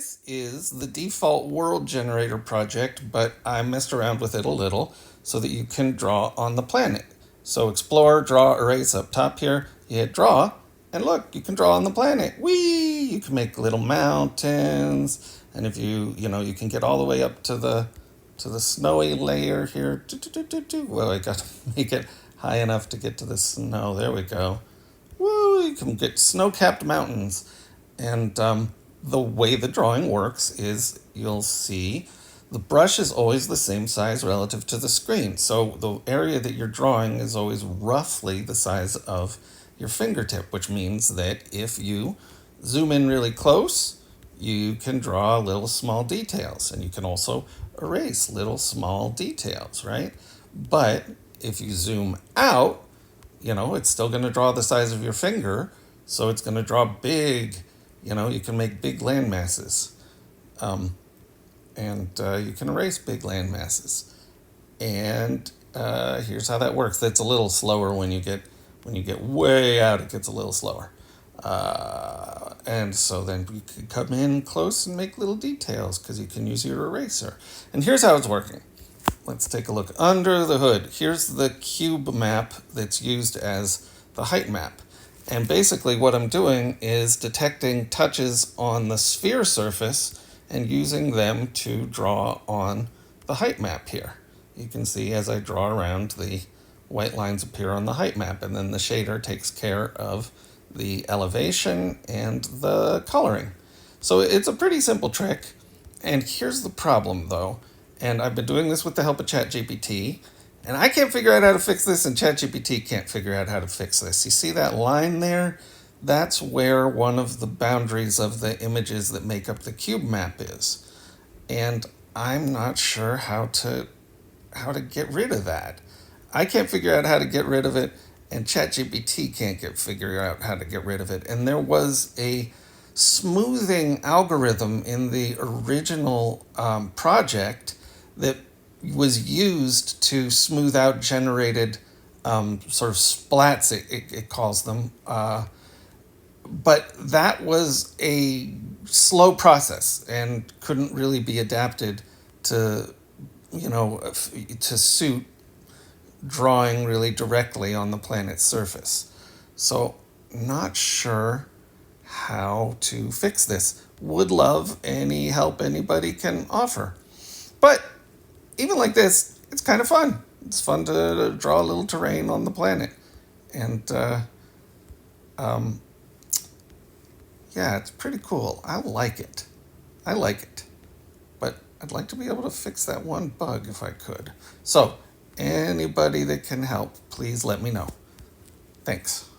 This is the default world generator project, but I messed around with it a little so that you can draw on the planet. So explore, draw, erase up top here. You hit draw, and look, you can draw on the planet. Whee! You can make little mountains, and if you you can get all the way up to the snowy layer here. Well, I got to make it high enough to get to the snow. There we go. Woo! You can get snow-capped mountains, and the way the drawing works is you'll see the brush is always the same size relative to the screen. So the area that you're drawing is always roughly the size of your fingertip, which means that if you zoom in really close, you can draw little small details, and you can also erase little small details, right? But if you zoom out, it's still going to draw the size of your finger, so it's going to draw big. You can make big land masses, and you can erase big land masses. And here's how that works. That's a little slower when you get way out. It gets a little slower, and so then you can come in close and make little details because you can use your eraser. And here's how it's working. Let's take a look under the hood. Here's the cube map that's used as the height map. And basically what I'm doing is detecting touches on the sphere surface and using them to draw on the height map here. You can see as I draw around, the white lines appear on the height map, and then the shader takes care of the elevation and the coloring. So it's a pretty simple trick. And here's the problem though, and I've been doing this with the help of ChatGPT, and I can't figure out how to fix this, and ChatGPT can't figure out how to fix this. You see that line there? That's where one of the boundaries of the images that make up the cube map is. And I'm not sure how to get rid of that. I can't figure out how to get rid of it, and ChatGPT can't figure out how to get rid of it. And there was a smoothing algorithm in the original project that was used to smooth out generated sort of splats, it calls them. But that was a slow process and couldn't really be adapted to, to suit drawing really directly on the planet's surface. So not sure how to fix this. Would love any help anybody can offer. But even like this, it's kind of fun. It's fun to draw a little terrain on the planet. And yeah, it's pretty cool. I like it. But I'd like to be able to fix that one bug if I could. So anybody that can help, please let me know. Thanks.